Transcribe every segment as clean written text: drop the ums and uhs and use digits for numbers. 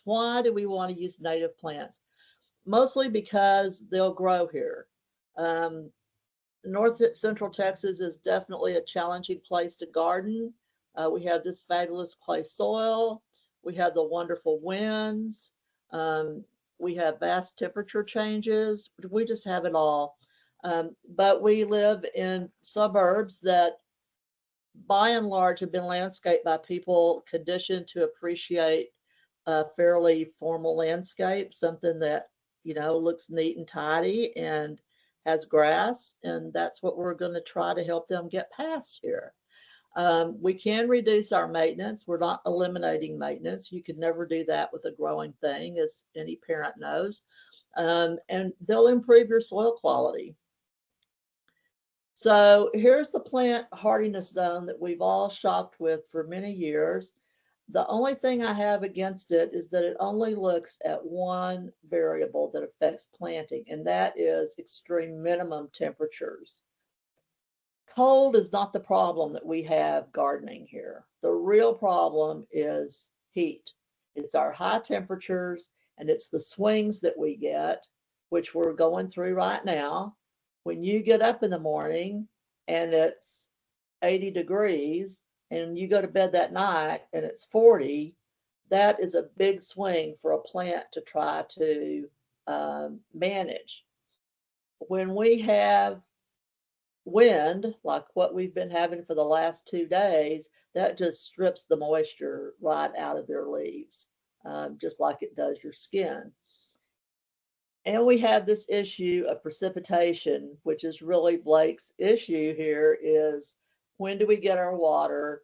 Why do we want to use native plants? Mostly because they'll grow here. Um, North Central Texas is definitely a challenging place to garden. We have this fabulous clay soil. We have the wonderful winds. Um, we have vast temperature changes. We just have it all. But we live in suburbs that, by and large, have been landscaped by people conditioned to appreciate a fairly formal landscape, something that, looks neat and tidy and has grass. And that's what we're going to try to help them get past here. We can reduce our maintenance. We're not eliminating maintenance. You could never do that with a growing thing, as any parent knows. And they'll improve your soil quality. So here's the plant hardiness zone that we've all shopped with for many years. The only thing I have against it is that it only looks at one variable that affects planting, and that is extreme minimum temperatures. Cold is not the problem that we have gardening here. The real problem is heat. It's our high temperatures, and it's the swings that we get, which we're going through right now. When you get up in the morning and it's 80 degrees and you go to bed that night and it's 40, that is a big swing for a plant to try to manage. When we have wind, like what we've been having for the last 2 days, that just strips the moisture right out of their leaves, just like it does your skin. And we have this issue of precipitation, which is really Blake's issue here, is when do we get our water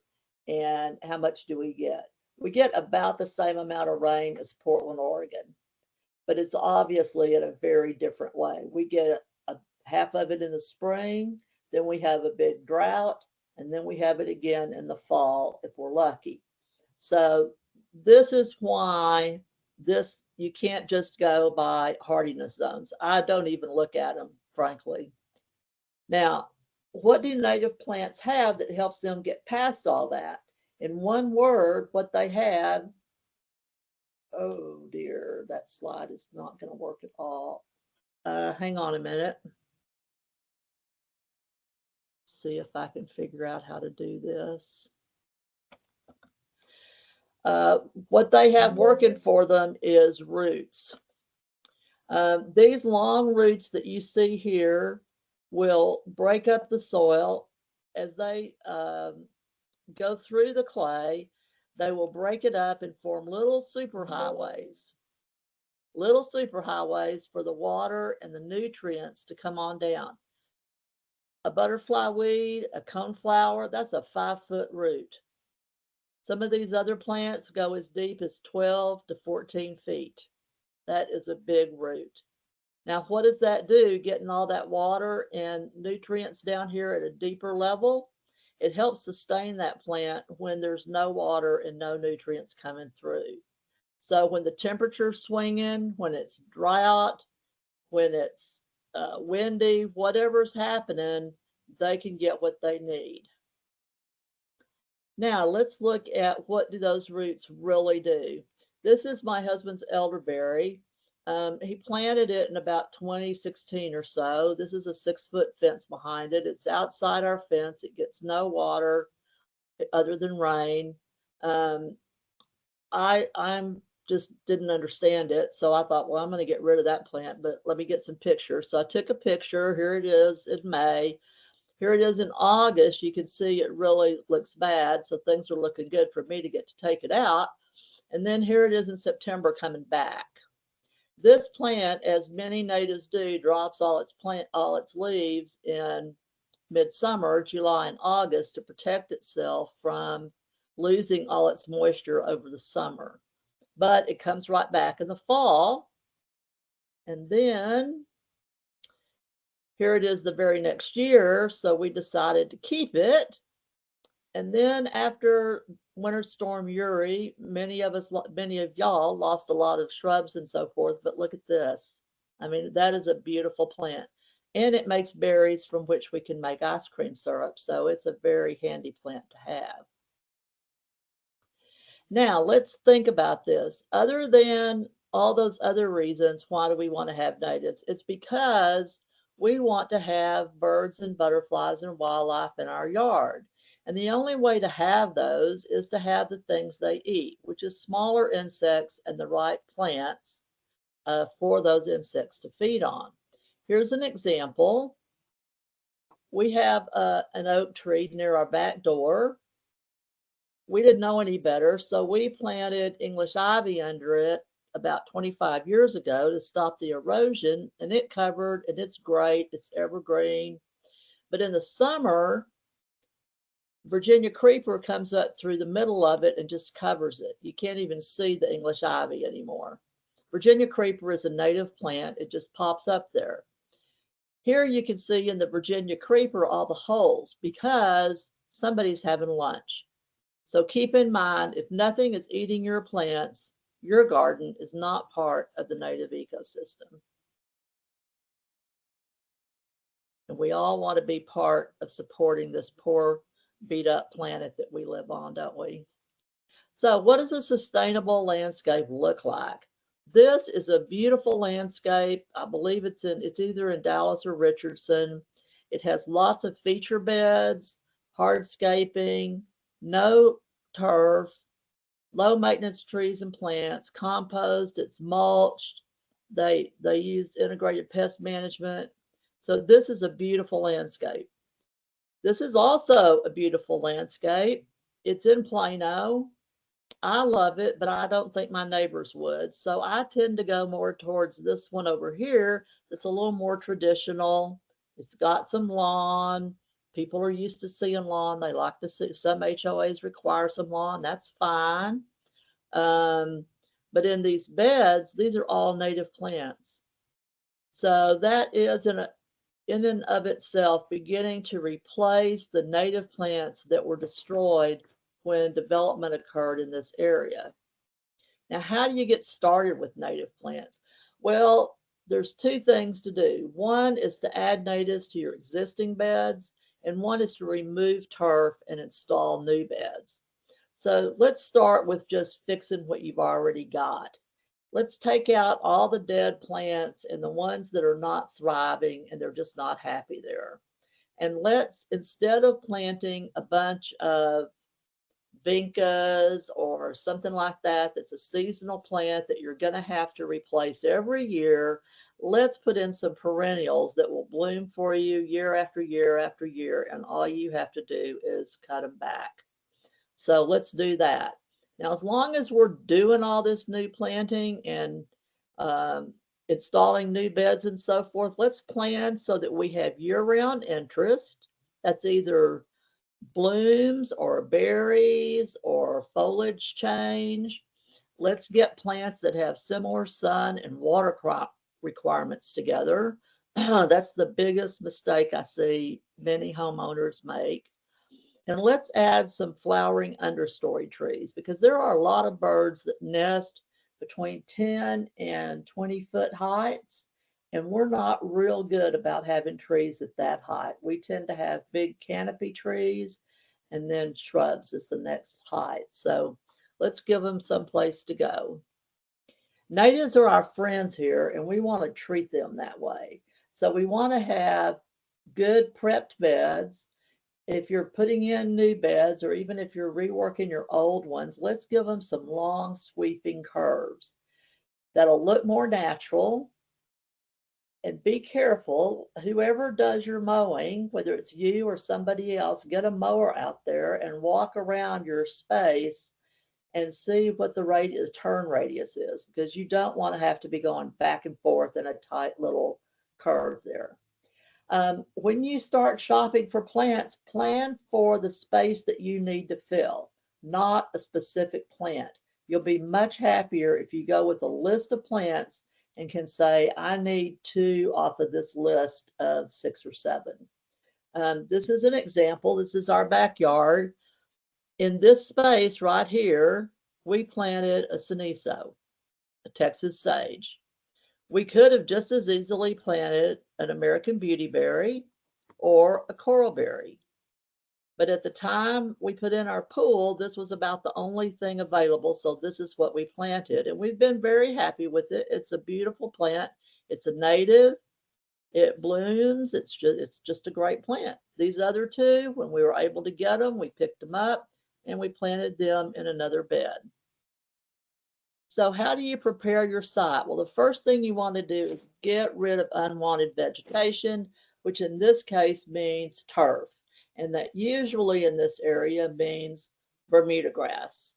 and how much do we get? We get about the same amount of rain as Portland, Oregon, but it's obviously in a very different way. We get half of it in the spring, then we have a big drought, and then we have it again in the fall if we're lucky. So this is why you can't just go by hardiness zones. I don't even look at them, frankly. Now, what do native plants have that helps them get past all that? In one word, what they have, oh dear, that slide is not going to work at all. Hang on a minute. See if I can figure out how to do this. What they have working for them is roots. These long roots that you see here will break up the soil as they go through the clay. They will break it up and form little superhighways for the water and the nutrients to come on down. A butterfly weed, a coneflower, that's a 5-foot root. Some of these other plants go as deep as 12 to 14 feet. That is a big root. Now, what does that do, getting all that water and nutrients down here at a deeper level? It helps sustain that plant when there's no water and no nutrients coming through. So when the temperature's swinging, when it's drought, when it's windy, whatever's happening, they can get what they need. Now let's look at what do those roots really do. This is my husband's elderberry. He planted it in about 2016 or so. This is a 6-foot fence behind it. It's outside our fence. It gets no water other than rain. I'm just didn't understand it. So I thought, well, I'm going to get rid of that plant, but let me get some pictures. So I took a picture. Here it is in May. Here it is in August. You can see it really looks bad. So things are looking good for me to get to take it out. And then here it is in September coming back. This plant, as many natives do, drops all its leaves in midsummer, July and August, to protect itself from losing all its moisture over the summer. But it comes right back in the fall. And then here it is the very next year. So we decided to keep it. And then after Winter Storm Uri, many of y'all lost a lot of shrubs and so forth. But look at this. I mean, that is a beautiful plant. And it makes berries from which we can make ice cream syrup. So it's a very handy plant to have. Now, let's think about this. Other than all those other reasons, why do we want to have natives? It's because we want to have birds and butterflies and wildlife in our yard. And the only way to have those is to have the things they eat, which is smaller insects and the right plants for those insects to feed on. Here's an example. We have an oak tree near our back door. We didn't know any better, so we planted English ivy under it about 25 years ago to stop the erosion, and it covered, and it's great, it's evergreen. But in the summer, Virginia creeper comes up through the middle of it and just covers it. You can't even see the English ivy anymore. Virginia creeper is a native plant, it just pops up there. Here you can see in the Virginia creeper all the holes because somebody's having lunch. So keep in mind, if nothing is eating your plants, your garden is not part of the native ecosystem. And we all want to be part of supporting this poor, beat up planet that we live on, don't we? So what does a sustainable landscape look like? This is a beautiful landscape. I believe it's either in Dallas or Richardson. It has lots of feature beds, hardscaping, no turf, low maintenance trees and plants, compost, it's mulched. They use integrated pest management. So this is a beautiful landscape. This is also a beautiful landscape. It's in Plano. I love it, but I don't think my neighbors would. So I tend to go more towards this one over here that's a little more traditional. It's got some lawn. People are used to seeing lawn. They like to see, some HOAs require some lawn. That's fine. But in these beds, these are all native plants. So that is in and of itself beginning to replace the native plants that were destroyed when development occurred in this area. Now, how do you get started with native plants? Well, there's two things to do. One is to add natives to your existing beds, and one is to remove turf and install new beds. So let's start with just fixing what you've already got. Let's take out all the dead plants and the ones that are not thriving and they're just not happy there. And let's, instead of planting a bunch of vincas or something like that, that's a seasonal plant that you're going to have to replace every year, let's put in some perennials that will bloom for you year after year after year, and all you have to do is cut them back. So let's do that. Now, as long as we're doing all this new planting and installing new beds and so forth, let's plan so that we have year-round interest. That's either blooms or berries or foliage change. Let's get plants that have similar sun and water crop requirements together. That's the biggest mistake I see many homeowners make. And let's add some flowering understory trees because there are a lot of birds that nest between 10 and 20-foot heights. And we're not real good about having trees at that height. We tend to have big canopy trees and then shrubs is the next height. So let's give them some place to go. Natives are our friends here and we want to treat them that way. So we want to have good prepped beds. If you're putting in new beds or even if you're reworking your old ones, let's give them some long sweeping curves. That'll look more natural. And be careful, whoever does your mowing, whether it's you or somebody else, get a mower out there and walk around your space and see what the turn radius is, because you don't want to have to be going back and forth in a tight little curve there. When you start shopping for plants, plan for the space that you need to fill, not a specific plant. You'll be much happier if you go with a list of plants and can say, I need 2 off of this list of 6 or 7. This is an example. This is our backyard. In this space right here, we planted a Cenizo, a Texas sage. We could have just as easily planted an American beautyberry or a coralberry. But at the time we put in our pool, this was about the only thing available. So this is what we planted. And we've been very happy with it. It's a beautiful plant. It's a native. It blooms. It's just a great plant. These other two, when we were able to get them, we picked them up and we planted them in another bed. So how do you prepare your site? Well, the first thing you want to do is get rid of unwanted vegetation, which in this case means turf. And that usually in this area means Bermuda grass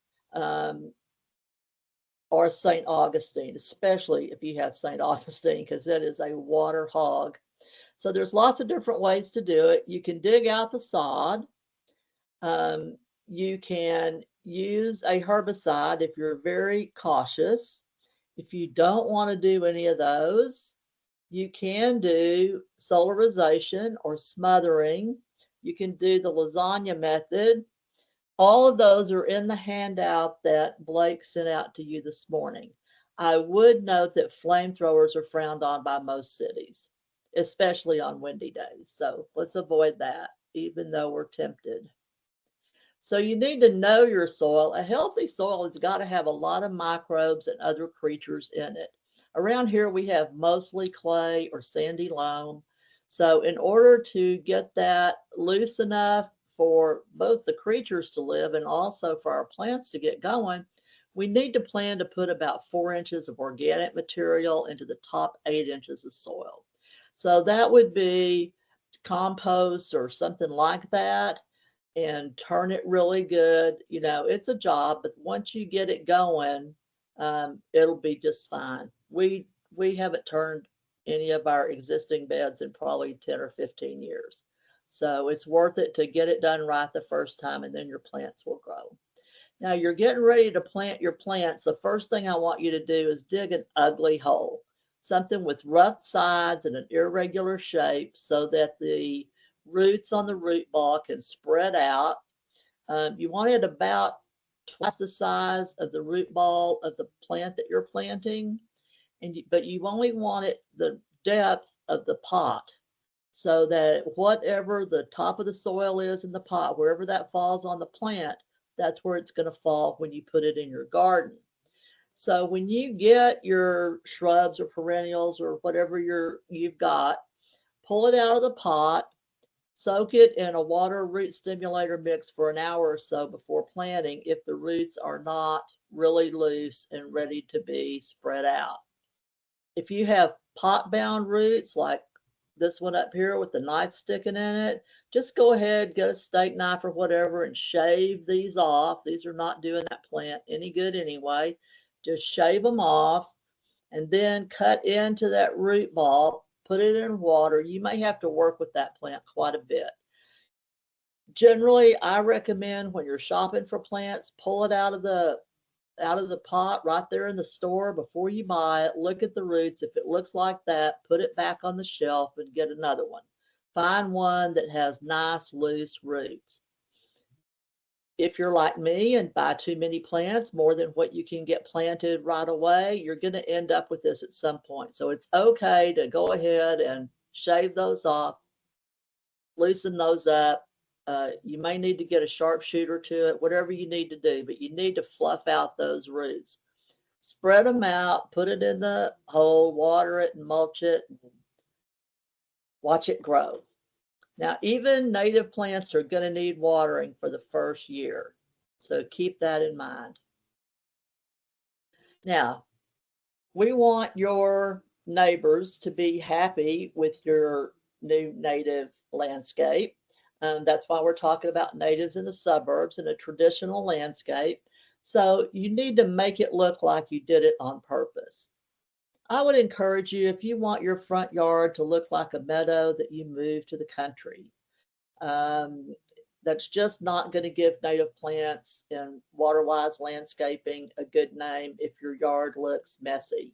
or St. Augustine, especially if you have St. Augustine, because that is a water hog. So there's lots of different ways to do it. You can dig out the sod. You can use a herbicide if you're very cautious. If you don't want to do any of those, you can do solarization or smothering. You can do the lasagna method. All of those are in the handout that Blake sent out to you this morning. I would note that flamethrowers are frowned on by most cities, especially on windy days. So let's avoid that, even though we're tempted. So you need to know your soil. A healthy soil has got to have a lot of microbes and other creatures in it. Around here, we have mostly clay or sandy loam. So in order to get that loose enough for both the creatures to live and also for our plants to get going, we need to plan to put about 4 inches of organic material into the top 8 inches of soil. So that would be compost or something like that, and turn it really good. You know, it's a job, but once you get it going, it'll be just fine. We haven't turned any of our existing beds in probably 10 or 15 years. So it's worth it to get it done right the first time, and then your plants will grow. Now you're getting ready to plant your plants. The first thing I want you to do is dig an ugly hole, something with rough sides and an irregular shape so that the roots on the root ball can spread out. You want it about twice the size of the root ball of the plant that you're planting, but you only want it the depth of the pot, so that whatever the top of the soil is in the pot, wherever that falls on the plant, that's where it's going to fall when you put it in your garden. So when you get your shrubs or perennials or whatever you've got, pull it out of the pot, soak it in a water root stimulator mix for an hour or so before planting if the roots are not really loose and ready to be spread out. If you have pot-bound roots like this one up here with the knife sticking in it, just go ahead, get a steak knife or whatever and shave these off. These are not doing that plant any good anyway. Just shave them off and then cut into that root ball, put it in water. You may have to work with that plant quite a bit. Generally, I recommend when you're shopping for plants, pull it out of the pot right there in the store before you buy it. Look at the roots. If it looks like that, put it back on the shelf and get another one. Find one that has nice loose roots. If you're like me and buy too many plants, more than what you can get planted right away, you're going to end up with this at some point. So it's okay to go ahead and shave those off, loosen those up. You may need to get a sharpshooter to it, whatever you need to do, but you need to fluff out those roots. Spread them out, put it in the hole, water it and mulch it, and watch it grow. Now, even native plants are going to need watering for the first year, so keep that in mind. Now, we want your neighbors to be happy with your new native landscape. That's why we're talking about natives in the suburbs in a traditional landscape. So you need to make it look like you did it on purpose. I would encourage you, if you want your front yard to look like a meadow, that you move to the country. That's just not going to give native plants and water-wise landscaping a good name if your yard looks messy.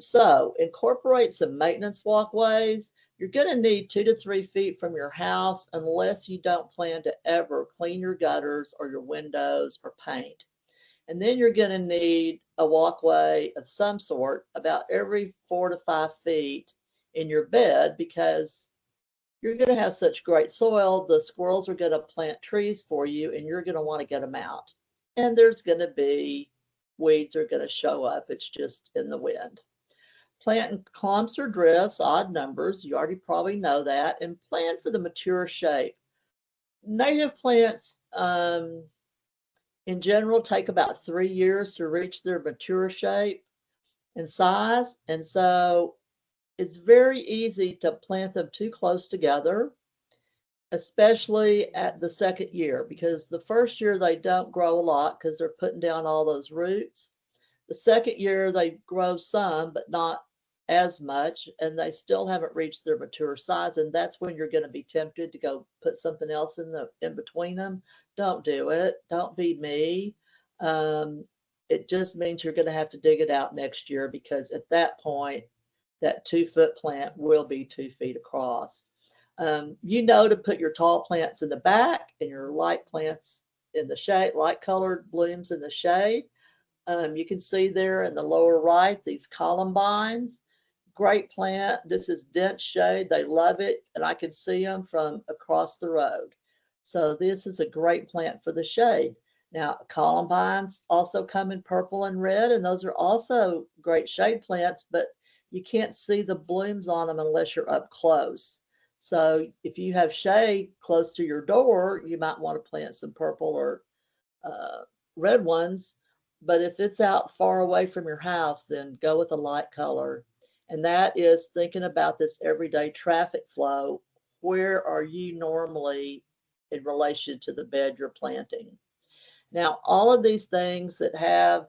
So incorporate some maintenance walkways. You're going to need 2 to 3 feet from your house unless you don't plan to ever clean your gutters or your windows or paint. And then you're going to need a walkway of some sort about every 4 to 5 feet in your bed, because you're going to have such great soil, the squirrels are going to plant trees for you and you're going to want to get them out. And there's going to be weeds are going to show up. It's just in the wind. Plant in clumps or drifts, odd numbers. You already probably know that. And plan for the mature shape. Native plants, in general, take about 3 years to reach their mature shape and size. And so it's very easy to plant them too close together, especially at the second year, because the first year they don't grow a lot because they're putting down all those roots. The second year they grow some, but not as much, and they still haven't reached their mature size. And that's when you're going to be tempted to go put something else in between them. Don't do it. Don't be me. It just means you're going to have to dig it out next year, because at that point, that 2-foot plant will be 2 feet across. You know to put your tall plants in the back and your light plants in the shade, light colored blooms in the shade. You can see there in the lower right, these columbines. Great plant. This is dense shade. They love it, and I can see them from across the road. So this is a great plant for the shade. Now, columbines also come in purple and red, and those are also great shade plants, but you can't see the blooms on them unless you're up close. So if you have shade close to your door, you might want to plant some purple or red ones. But if it's out far away from your house, then go with a light color. And that is thinking about this everyday traffic flow. Where are you normally in relation to the bed you're planting? Now, all of these things that have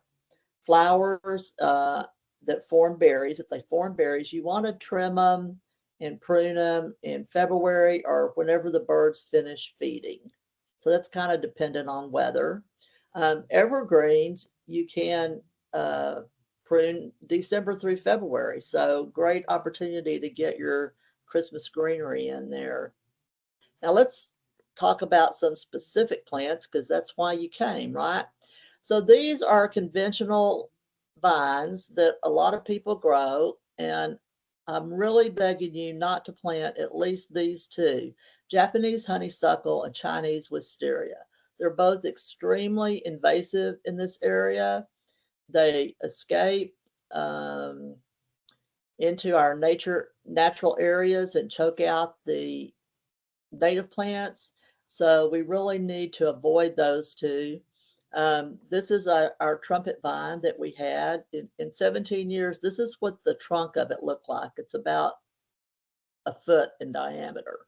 flowers that form berries, if they form berries, you want to trim them and prune them in February or whenever the birds finish feeding. So that's kind of dependent on weather. Evergreens, you can prune December through February. So great opportunity to get your Christmas greenery in there. Now let's talk about some specific plants, because that's why you came, right? So these are conventional vines that a lot of people grow, and I'm really begging you not to plant at least these two, Japanese honeysuckle and Chinese wisteria. They're both extremely invasive in this area. They escape into our natural areas and choke out the native plants. So we really need to avoid those two. This is our trumpet vine that we had in 17 years. This is what the trunk of it looked like. It's about a foot in diameter.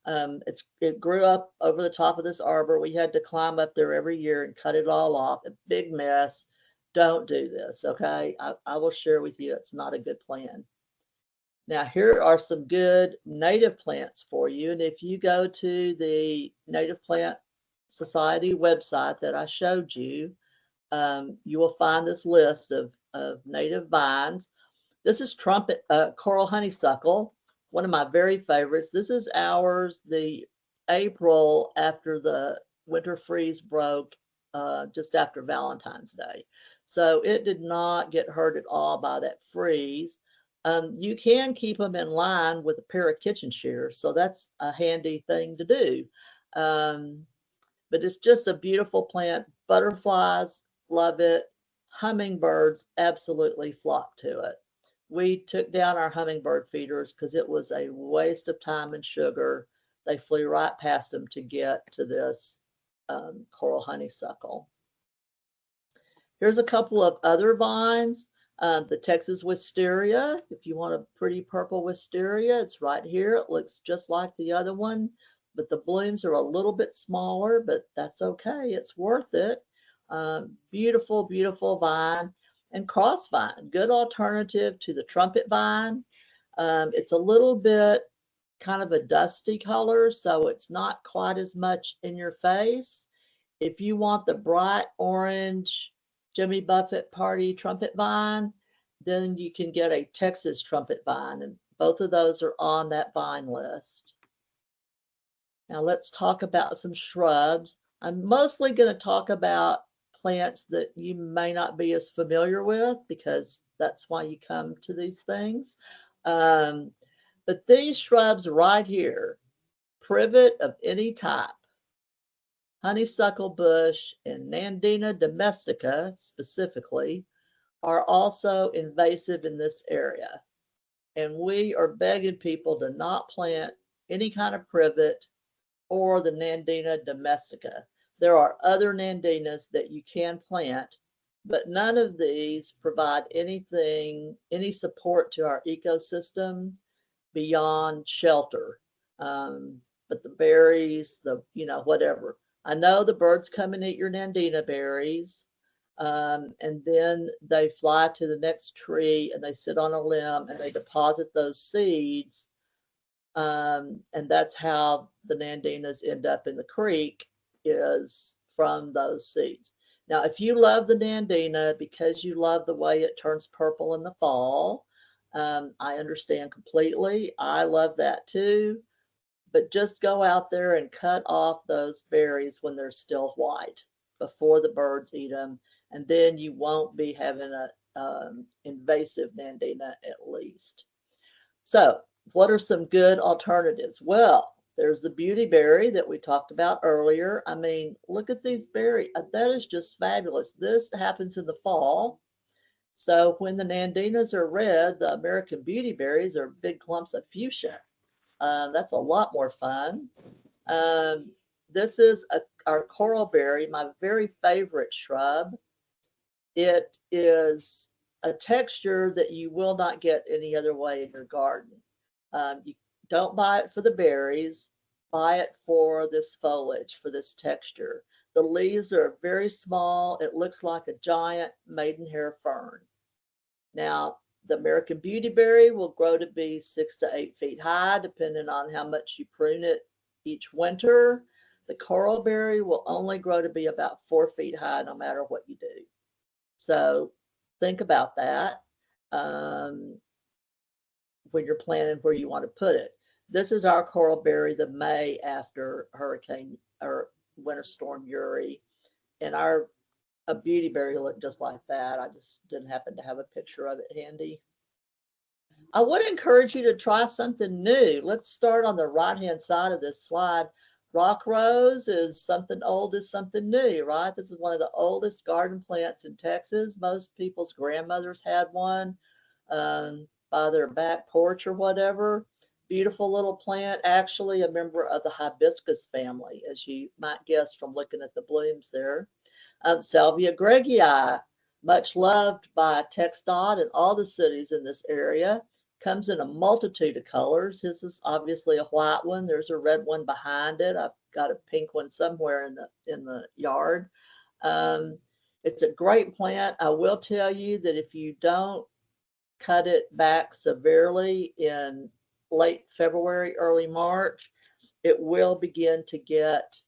It grew up over the top of this arbor. We had to climb up there every year and cut it all off. A big mess. Don't do this, okay? I will share with you, it's not a good plan. Now, here are some good native plants for you. And if you go to the Native Plant Society website that I showed you, you will find this list of native vines. This is coral honeysuckle, one of my very favorites. This is ours the April after the winter freeze broke, just after Valentine's Day. So it did not get hurt at all by that freeze. You can keep them in line with a pair of kitchen shears, so that's a handy thing to do. But it's just a beautiful plant. Butterflies love it. Hummingbirds absolutely flock to it. We took down our hummingbird feeders because it was a waste of time and sugar. They flew right past them to get to this coral honeysuckle. Here's a couple of other vines. The Texas wisteria. If you want a pretty purple wisteria, it's right here. It looks just like the other one, but the blooms are a little bit smaller, but that's okay. It's worth it. Beautiful, beautiful vine. And crossvine, good alternative to the trumpet vine. It's a little bit kind of a dusty color, so it's not quite as much in your face. If you want the bright orange Jimmy Buffett party trumpet vine, then you can get a Texas trumpet vine, and both of those are on that vine list. Now let's talk about some shrubs. I'm mostly going to talk about plants that you may not be as familiar with, because that's why you come to these things. But these shrubs right here, privet of any type, honeysuckle bush, and Nandina domestica specifically, are also invasive in this area. And we are begging people to not plant any kind of privet or the Nandina domestica. There are other Nandinas that you can plant, but none of these provide any support to our ecosystem beyond shelter. But the berries, whatever. I know the birds come and eat your Nandina berries, and then they fly to the next tree and they sit on a limb and they deposit those seeds. And that's how the Nandinas end up in the creek, is from those seeds. Now, if you love the Nandina because you love the way it turns purple in the fall, I understand completely. I love that too. But just go out there and cut off those berries when they're still white before the birds eat them. And then you won't be having an invasive Nandina at least. So what are some good alternatives? Well, there's the beautyberry that we talked about earlier. I mean, look at these berries. That is just fabulous. This happens in the fall. So when the Nandinas are red, the American beautyberries are big clumps of fuchsia. That's a lot more fun. This is our coralberry, my very favorite shrub. It is a texture that you will not get any other way in your garden. You don't buy it for the berries, buy it for this foliage, for this texture. The leaves are very small. It looks like a giant maidenhair fern. Now, the American beautyberry will grow to be 6 to 8 feet high, depending on how much you prune it each winter. The coralberry will only grow to be about 4 feet high, no matter what you do. So think about that when you're planning where you want to put it. This is our coralberry the May after Hurricane or Winter Storm Uri, and our beautyberry looked just like that. I just didn't happen to have a picture of it handy. I would encourage you to try something new. Let's start on the right-hand side of this slide. Rock rose is something old is something new, right? This is one of the oldest garden plants in Texas. Most people's grandmothers had one by their back porch or whatever. Beautiful little plant, actually a member of the hibiscus family, as you might guess from looking at the blooms there. Salvia gregii, much loved by TxDOT and all the cities in this area. Comes in a multitude of colors. His is obviously a white one. There's a red one behind it. I've got a pink one somewhere in the yard. It's a great plant. I will tell you that if you don't cut it back severely in late February, early March, it will begin to get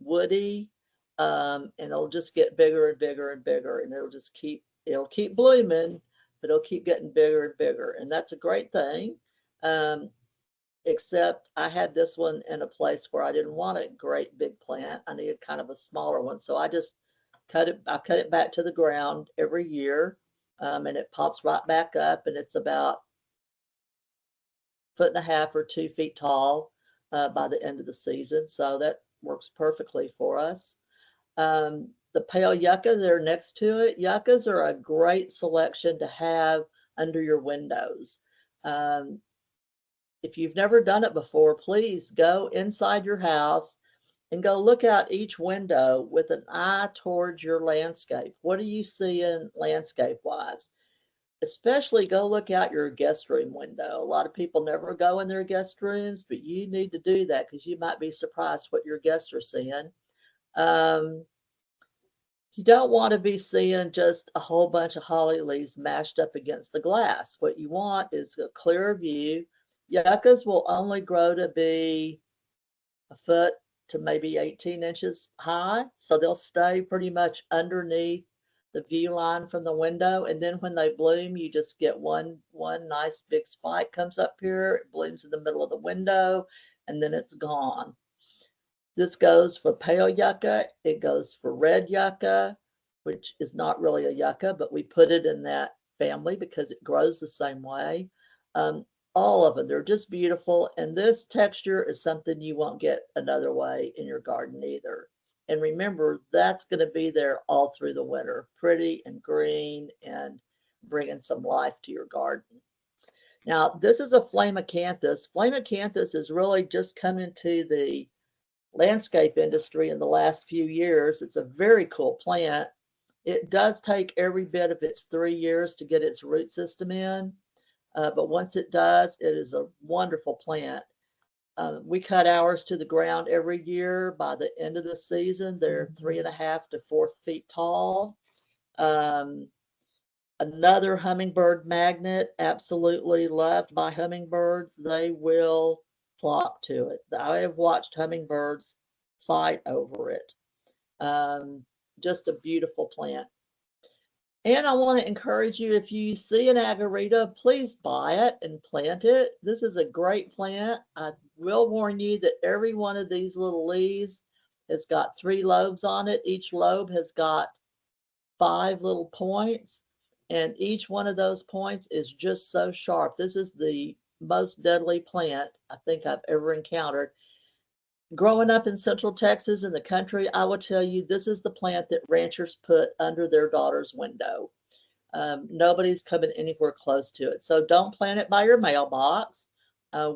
woody, and it'll just get bigger and bigger and bigger, and it'll keep blooming, but it'll keep getting bigger and bigger, and that's a great thing. Except I had this one in a place where I didn't want a great big plant. I needed kind of a smaller one, so I just cut it back to the ground every year, and it pops right back up, and it's about 1.5 or 2 feet tall by the end of the season, so that works perfectly for us. The pale yucca that are next to it, yuccas are a great selection to have under your windows. If you've never done it before, please go inside your house and go look out each window with an eye towards your landscape. What are you seeing landscape-wise? Especially go look out your guest room window. A lot of people never go in their guest rooms, but you need to do that because you might be surprised what your guests are seeing. You don't want to be seeing just a whole bunch of holly leaves mashed up against the glass. What you want is a clearer view. Yuccas will only grow to be 1 foot to maybe 18 inches high, so they'll stay pretty much underneath the view line from the window, and then when they bloom, you just get one nice big spike comes up here, it blooms in the middle of the window, and then it's gone. This goes for pale yucca. It goes for red yucca, which is not really a yucca, but we put it in that family because it grows the same way. All of them, they're just beautiful. And this texture is something you won't get another way in your garden either. And remember, that's going to be there all through the winter, pretty and green and bringing some life to your garden. Now, this is a Flamacanthus. Flamacanthus has really just come into the landscape industry in the last few years. It's a very cool plant. It does take every bit of its 3 years to get its root system in, but once it does, it is a wonderful plant. We cut ours to the ground every year. By the end of the season, they're 3.5 to 4 feet tall. Another hummingbird magnet, absolutely loved by hummingbirds. They will flock to it. I have watched hummingbirds fight over it. Just a beautiful plant. And I want to encourage you, if you see an agarita, please buy it and plant it. This is a great plant. I will warn you that every one of these little leaves has got 3 lobes on it. Each lobe has got 5 little points, and each one of those points is just so sharp. This is the most deadly plant I think I've ever encountered. Growing up in Central Texas in the country, I will tell you this is the plant that ranchers put under their daughter's window. Nobody's coming anywhere close to it. So don't plant it by your mailbox.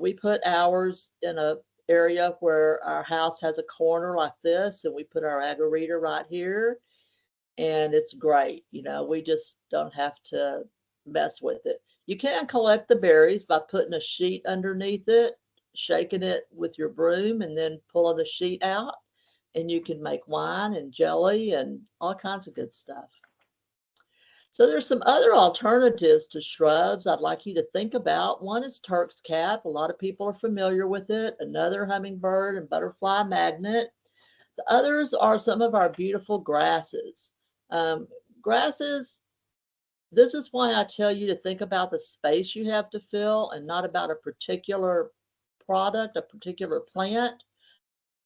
We put ours in a area where our house has a corner like this, and we put our agarita right here, and it's great. You know, we just don't have to mess with it. You can collect the berries by putting a sheet underneath it, shaking it with your broom, and then pulling the sheet out, and you can make wine and jelly and all kinds of good stuff. So there's some other alternatives to shrubs I'd like you to think about. One is Turk's cap. A lot of people are familiar with it. Another hummingbird and butterfly magnet. The others are some of our beautiful grasses. Grasses, this is why I tell you to think about the space you have to fill and not about a particular product, a particular plant.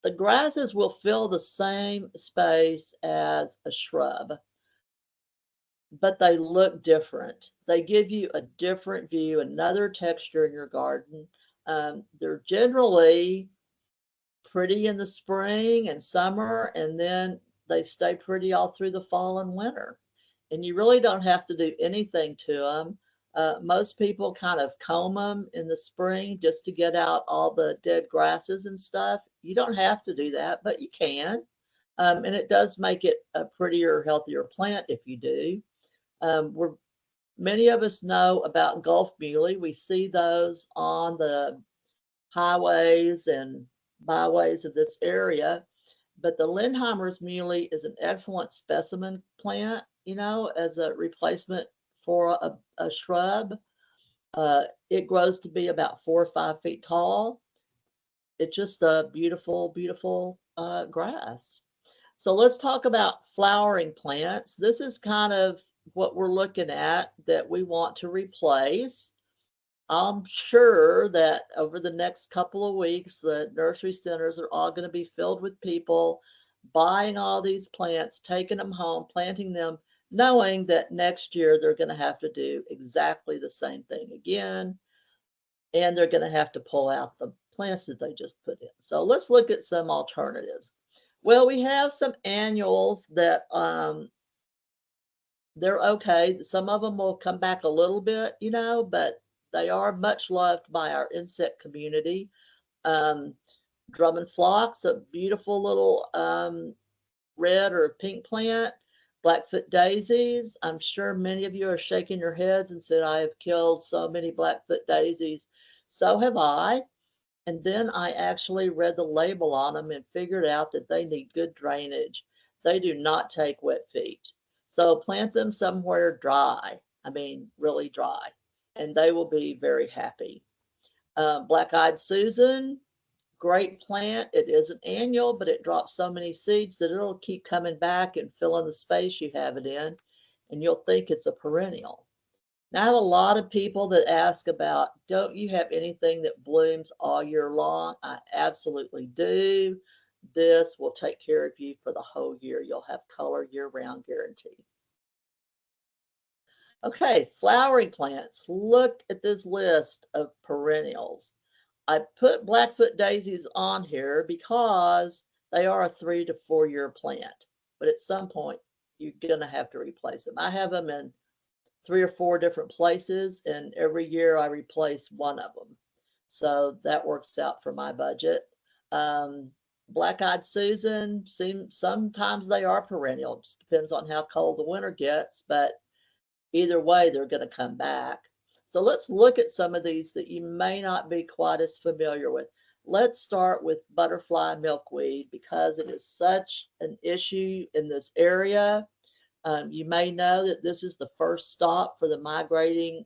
The grasses will fill the same space as a shrub, but they look different. They give you a different view, another texture in your garden. They're generally pretty in the spring and summer, and then they stay pretty all through the fall and winter. And you really don't have to do anything to them. Most people kind of comb them in the spring just to get out all the dead grasses and stuff. You don't have to do that, but you can. And it does make it a prettier, healthier plant if you do. Many of us know about Gulf muley. We see those on the highways and byways of this area. But the Lindheimer's muley is an excellent specimen plant, you know, as a replacement for a shrub. It grows to be about 4 or 5 feet tall. It's just a beautiful, beautiful grass. So let's talk about flowering plants. This is kind of what we're looking at that we want to replace. I'm sure that over the next couple of weeks, the nursery centers are all going to be filled with people buying all these plants, taking them home, planting them, knowing that next year they're going to have to do exactly the same thing again, and they're going to have to pull out the plants that they just put in. So let's look at some alternatives. Well, we have some annuals that they're okay. Some of them will come back a little bit, you know, but they are much loved by our insect community. Drummond phlox, a beautiful little red or pink plant. Blackfoot daisies. I'm sure many of you are shaking your heads and said, I have killed so many Blackfoot daisies. So have I. And then I actually read the label on them and figured out that they need good drainage. They do not take wet feet. So plant them somewhere dry. I mean, really dry. And they will be very happy. Black-eyed Susan, great plant. It is an annual, but it drops so many seeds that it'll keep coming back and filling the space you have it in, and you'll think it's a perennial. Now, I have a lot of people that ask about, don't you have anything that blooms all year long? I absolutely do. This will take care of you for the whole year. You'll have color year-round guarantee. Okay, flowering plants. Look at this list of perennials. I put Blackfoot daisies on here because they are a 3 to 4 year plant, but at some point you're gonna have to replace them. I have them in 3 or 4 different places, and every year I replace one of them. So that works out for my budget. Um, Black-eyed Susan, sometimes they are perennial. Just depends on how cold the winter gets, but either way, they're going to come back. So let's look at some of these that you may not be quite as familiar with. Let's start with butterfly milkweed because it is such an issue in this area. You may know that this is the first stop for the migrating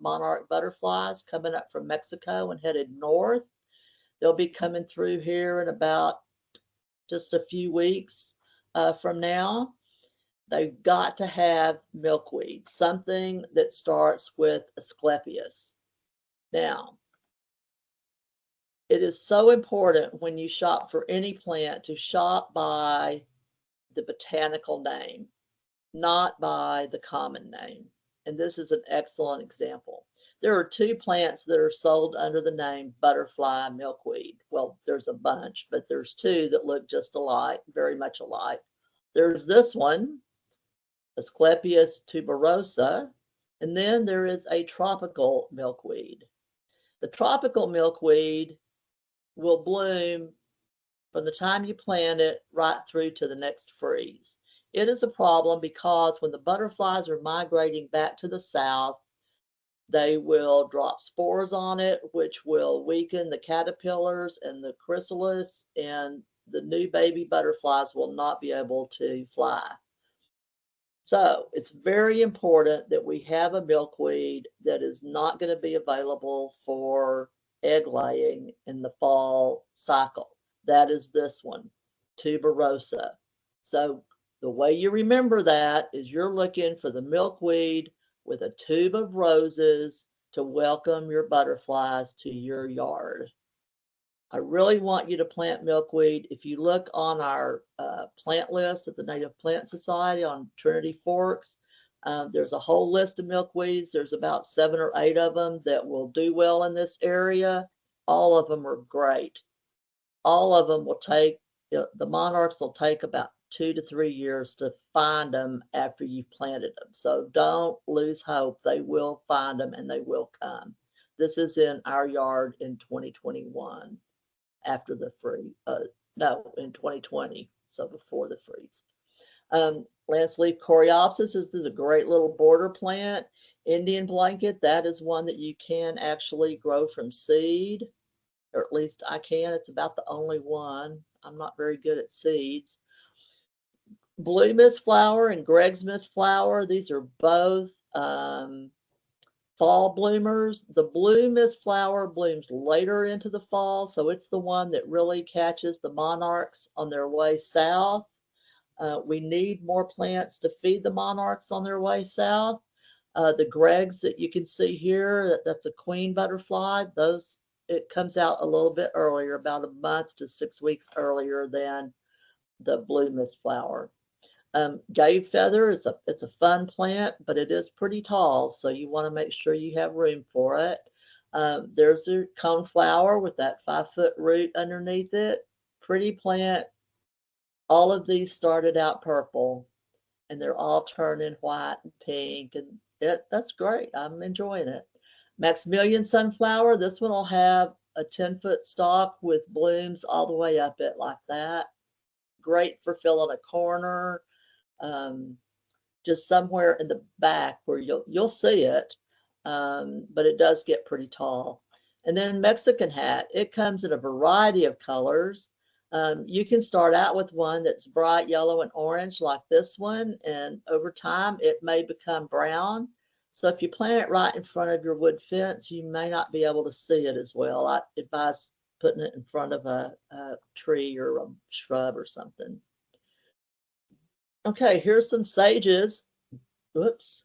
monarch butterflies coming up from Mexico and headed north. They'll be coming through here in about just a few weeks from now. They've got to have milkweed, something that starts with Asclepias. Now, it is so important when you shop for any plant to shop by the botanical name, not by the common name. And this is an excellent example. There are 2 plants that are sold under the name butterfly milkweed. Well, there's a bunch, but there's 2 that look just alike, very much alike. There's this one, Asclepias tuberosa, and then there is a tropical milkweed. The tropical milkweed will bloom from the time you plant it right through to the next freeze. It is a problem because when the butterflies are migrating back to the south, they will drop spores on it, which will weaken the caterpillars and the chrysalis, and the new baby butterflies will not be able to fly. So it's very important that we have a milkweed that is not going to be available for egg laying in the fall cycle. That is this one, tuberosa. So the way you remember that is you're looking for the milkweed with a tube of roses to welcome your butterflies to your yard. I really want you to plant milkweed. If you look on our plant list at the Native Plant Society on Trinity Forks, there's a whole list of milkweeds. There's about 7 or 8 of them that will do well in this area. All of them are great. All of them will take, the monarchs will take about 2 to 3 years to find them after you've planted them. So don't lose hope. They will find them and they will come. This is in our yard in 2021 after the freeze. No, in 2020, so before the freeze. Lance leaf coreopsis is a great little border plant. Indian blanket, that is one that you can actually grow from seed, or at least I can. It's about the only one. I'm not very good at seeds. Blue mist flower and Greg's mist flower, these are both fall bloomers. The blue mist flower blooms later into the fall, so it's the one that really catches the monarchs on their way south. We need more plants to feed the monarchs on their way south. The Greg's that you can see here, that's a queen butterfly. It comes out a little bit earlier, about a month to 6 weeks earlier than the blue mist flower. Gave feather it's a fun plant, but it is pretty tall, so you want to make sure you have room for it. There's the coneflower with that 5-foot root underneath it. Pretty plant. All of these started out purple, and they're all turning white and pink, and that's great. I'm enjoying it. Maximilian sunflower. This one will have a 10-foot stalk with blooms all the way up it like that. Great for filling a corner. Just somewhere in the back where you'll see it, but it does get pretty tall. And then Mexican hat, it comes in a variety of colors. You can start out with one that's bright yellow and orange like this one, and over time it may become brown. So if you plant it right in front of your wood fence, you may not be able to see it as well. I advise putting it in front of a tree or a shrub or something. Okay, here's some sages. Whoops.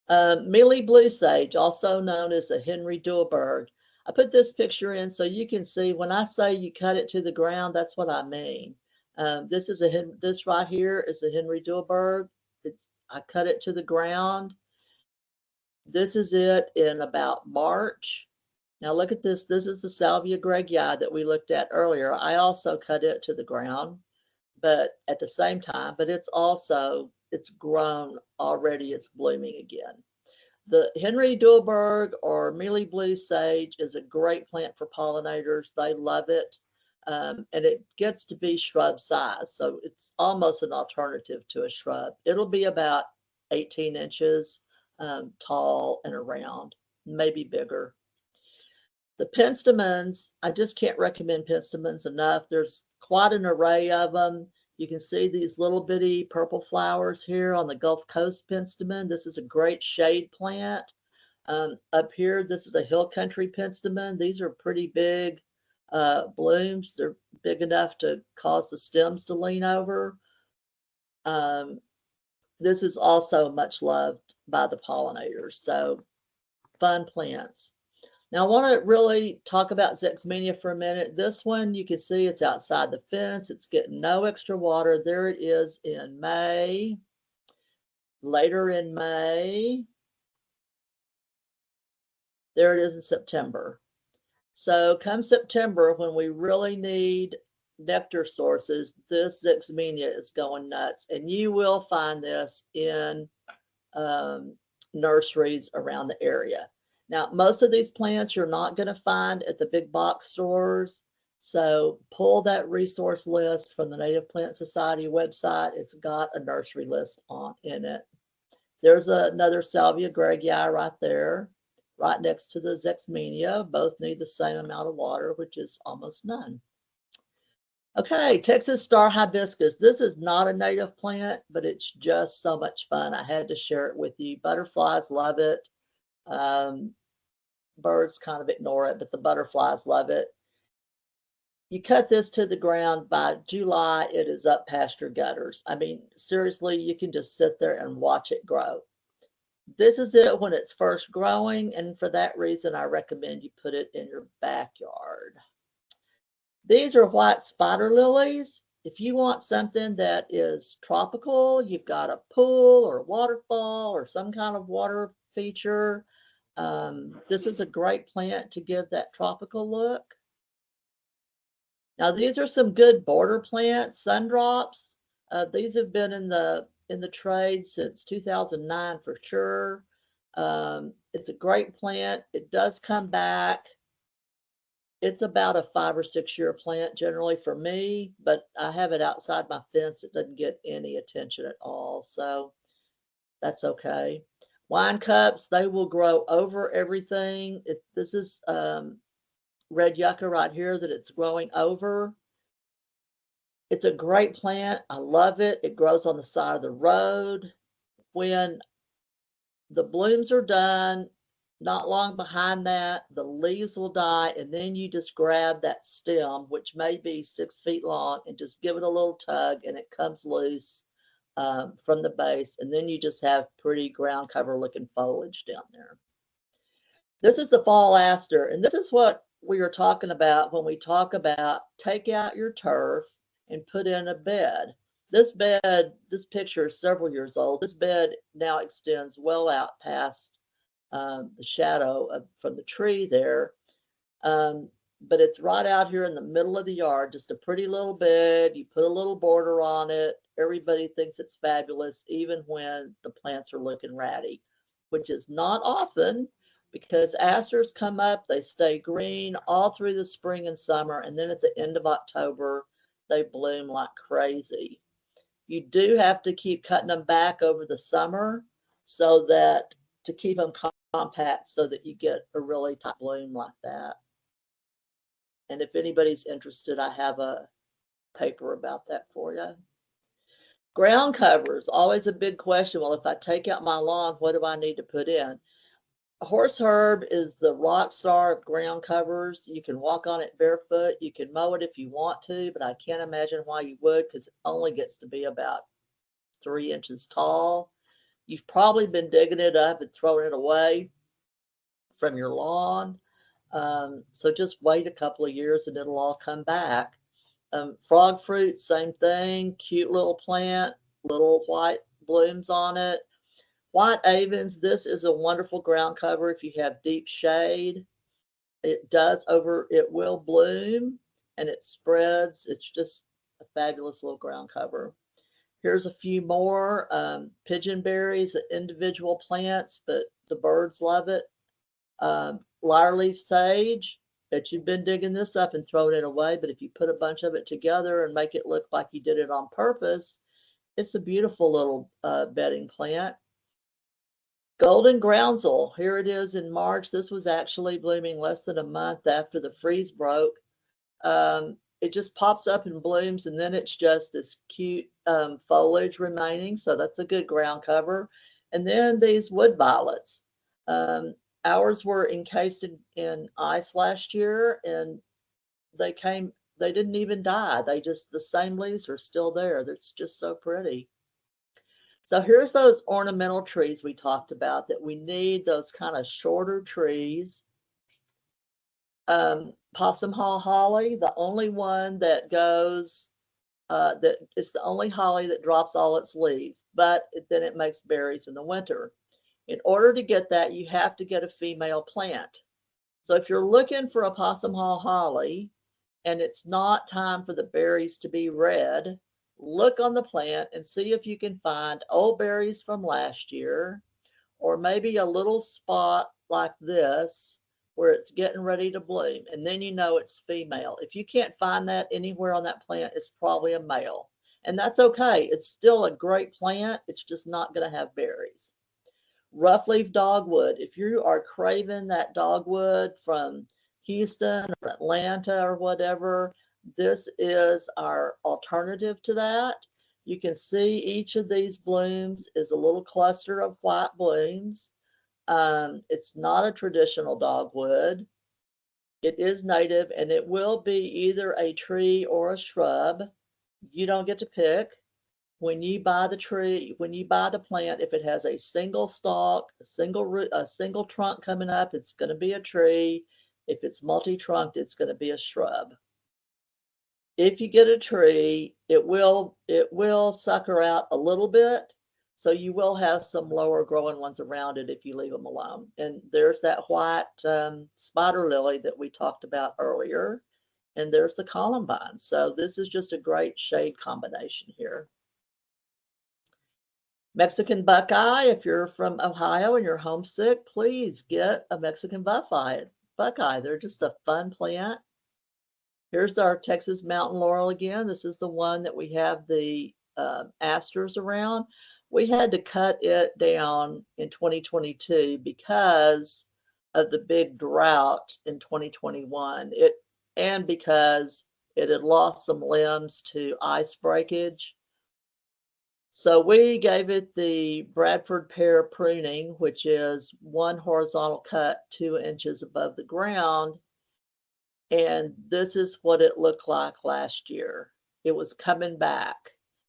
Mealy blue sage, also known as the Henry Duelberg. I put this picture in so you can see when I say you cut it to the ground, that's what I mean. This right here is the Henry Duelberg. I cut it to the ground. This is it in about March. Now look at this. This is the Salvia greggii that we looked at earlier. I also cut it to the ground, but at the same time, but it's grown already. It's blooming again. The Henry Duelberg or Mealy Blue Sage is a great plant for pollinators. They love it. And it gets to be shrub size. So it's almost an alternative to a shrub. It'll be about 18 inches tall and around, maybe bigger. The penstemons, I just can't recommend penstemons enough. There's quite an array of them. You can see these little bitty purple flowers here on the Gulf Coast penstemon. This is a great shade plant. Up here, this is a hill country penstemon. These are pretty big blooms. They're big enough to cause the stems to lean over. This is also much loved by the pollinators. So fun plants. Now I want to really talk about Zexmania for a minute. This one, you can see it's outside the fence. It's getting no extra water. There it is in May, later in May. There it is in September. So come September, when we really need nectar sources, this Zexmania is going nuts. And you will find this in nurseries around the area. Now, most of these plants you're not going to find at the big box stores. So pull that resource list from the Native Plant Society website. It's got a nursery list in it. There's another Salvia greggii right there, right next to the Zexmania. Both need the same amount of water, which is almost none. Okay, Texas Star Hibiscus. This is not a native plant, but it's just so much fun. I had to share it with you. Butterflies love it. Birds kind of ignore it, but the butterflies love it. You cut this to the ground, by July, it is up past your gutters. I mean, seriously, you can just sit there and watch it grow. This is it when it's first growing, and for that reason, I recommend you put it in your backyard. These are white spider lilies. If you want something that is tropical, you've got a pool or a waterfall or some kind of water feature, this is a great plant to give that tropical look. Now these are some good border plants, sundrops. These have been in the trade since 2009 for sure. It's a great plant. It does come back. It's about a 5 or 6 year plant generally for me, but I have it outside my fence. It doesn't get any attention at all, so that's okay. Wine cups, they will grow over everything. This is red yucca right here that it's growing over. It's a great plant. I love it. It grows on the side of the road. When the blooms are done, not long behind that, the leaves will die, and then you just grab that stem, which may be 6 feet long, and just give it a little tug, and it comes loose from the base, and then you just have pretty ground cover looking foliage down there. This is the fall aster, and this is what we are talking about when we talk about take out your turf and put in a bed. This bed, this picture is several years old. This bed now extends well out past the shadow from the tree there. But it's right out here in the middle of the yard, just a pretty little bed. You put a little border on it. Everybody thinks it's fabulous, even when the plants are looking ratty, which is not often because asters come up, they stay green all through the spring and summer, and then at the end of October, they bloom like crazy. You do have to keep cutting them back over the summer so that to keep them compact so that you get a really tight bloom like that. And if anybody's interested, I have a paper about that for you. Ground covers, always a big question. Well, if I take out my lawn, what do I need to put in? Horseherb is the rock star of ground covers. You can walk on it barefoot. You can mow it if you want to, but I can't imagine why you would because it only gets to be about 3 inches tall. You've probably been digging it up and throwing it away from your lawn. So just wait a couple of years and it'll all come back. Frog fruit, same thing. Cute little plant, little white blooms on it. White avens, this is a wonderful ground cover if you have deep shade. It will bloom and it spreads. It's just a fabulous little ground cover. Here's a few more. Pigeonberries, individual plants, but the birds love it. Lyre-leaf sage. Bet you've been digging this up and throwing it away, but if you put a bunch of it together and make it look like you did it on purpose, it's a beautiful little bedding plant. Golden groundsel, here it is in March. This was actually blooming less than a month after the freeze broke. It just pops up and blooms, and then it's just this cute foliage remaining, so that's a good ground cover. And then these wood violets. Ours were encased in ice last year, and they didn't even die. The same leaves are still there. That's just so pretty. So here's those ornamental trees we talked about that we need, those kind of shorter trees. Possum Hall holly, the only one that goes, that it's the only holly that drops all its leaves, but then it makes berries in the winter. In order to get that, you have to get a female plant. So if you're looking for a Possum Hall holly and it's not time for the berries to be red, look on the plant and see if you can find old berries from last year, or maybe a little spot like this where it's getting ready to bloom, and then you know it's female. If you can't find that anywhere on that plant, it's probably a male, and that's okay. It's still a great plant. It's just not going to have berries. Roughleaf dogwood. If you are craving that dogwood from Houston or Atlanta or whatever, this is our alternative to that. You can see each of these blooms is a little cluster of white blooms. It's not a traditional dogwood. It is native, and it will be either a tree or a shrub. You don't get to pick. When you buy the plant, if it has a single stalk, a single trunk coming up, it's going to be a tree. If it's multi-trunked, it's going to be a shrub. If you get a tree, it will sucker out a little bit, so you will have some lower growing ones around it if you leave them alone. And there's that white spider lily that we talked about earlier, and there's the columbine. So this is just a great shade combination here. Mexican buckeye, if you're from Ohio and you're homesick, please get a Mexican buckeye. They're just a fun plant. Here's our Texas mountain laurel again. This is the one that we have the asters around. We had to cut it down in 2022 because of the big drought in 2021. And because it had lost some limbs to ice breakage. So we gave it the Bradford pear pruning, which is one horizontal cut 2 inches above the ground. And this is what it looked like last year. It was coming back.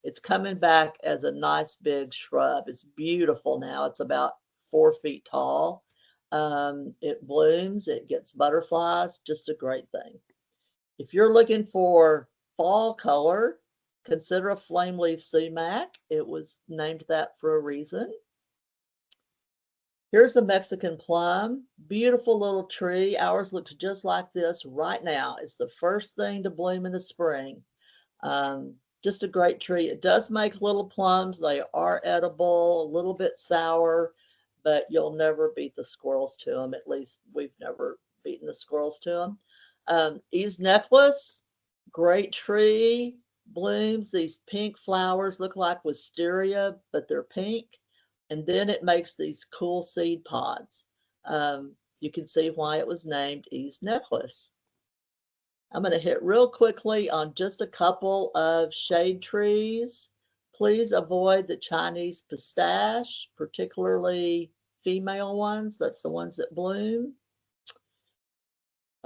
It's coming back as a nice big shrub. It's beautiful now. It's about 4 feet tall. It blooms, it gets butterflies, just a great thing. If you're looking for fall color, consider a flame leaf sumac. It was named that for a reason. Here's the Mexican plum. Beautiful little tree. Ours looks just like this right now. It's the first thing to bloom in the spring. Just a great tree. It does make little plums. They are edible, a little bit sour, but you'll never beat the squirrels to them. At least we've never beaten the squirrels to them. Eve's necklace, great tree. Blooms. These pink flowers look like wisteria, but they're pink. And then it makes these cool seed pods. You can see why it was named Eve's necklace. I'm going to hit real quickly on just a couple of shade trees. Please avoid the Chinese pistache, particularly female ones. That's the ones that bloom.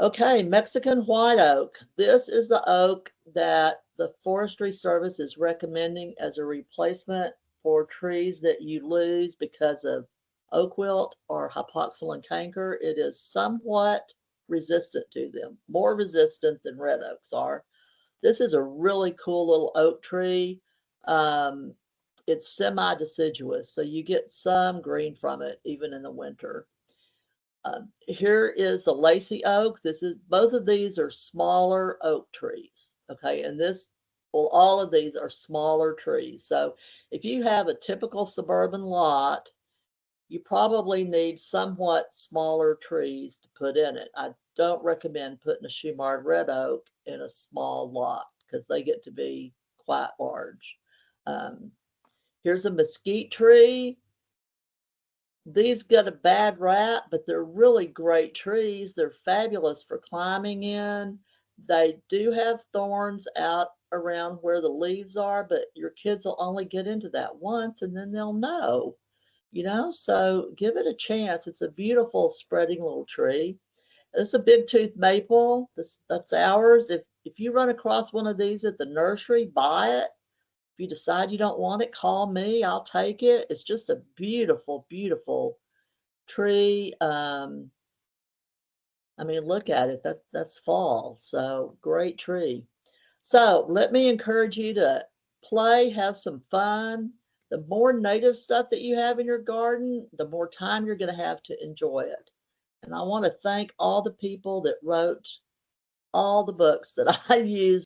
Okay, Mexican white oak. This is the oak that the Forestry Service is recommending as a replacement for trees that you lose because of oak wilt or hypoxylon canker. It is somewhat resistant to them, more resistant than red oaks are. This is a really cool little oak tree. It it's semi-deciduous, so you get some green from it even in the winter. Here is the lacy oak. Both of these are smaller oak trees. Okay, and all of these are smaller trees. So if you have a typical suburban lot, you probably need somewhat smaller trees to put in it. I don't recommend putting a Shumard red oak in a small lot because they get to be quite large. Here's a mesquite tree. These get a bad rap, but they're really great trees. They're fabulous for climbing in. They do have thorns out around where the leaves are, but your kids will only get into that once and then they'll know, so give it a chance. It's a beautiful spreading little tree. This is a big tooth maple. That's ours. If you run across one of these at the nursery, buy it. If you decide you don't want it, call me. I'll take it. It's just a beautiful, beautiful tree. Look at it. That's fall. So great tree. So let me encourage you to play, have some fun. The more native stuff that you have in your garden, the more time you're going to have to enjoy it. And I want to thank all the people that wrote all the books that I use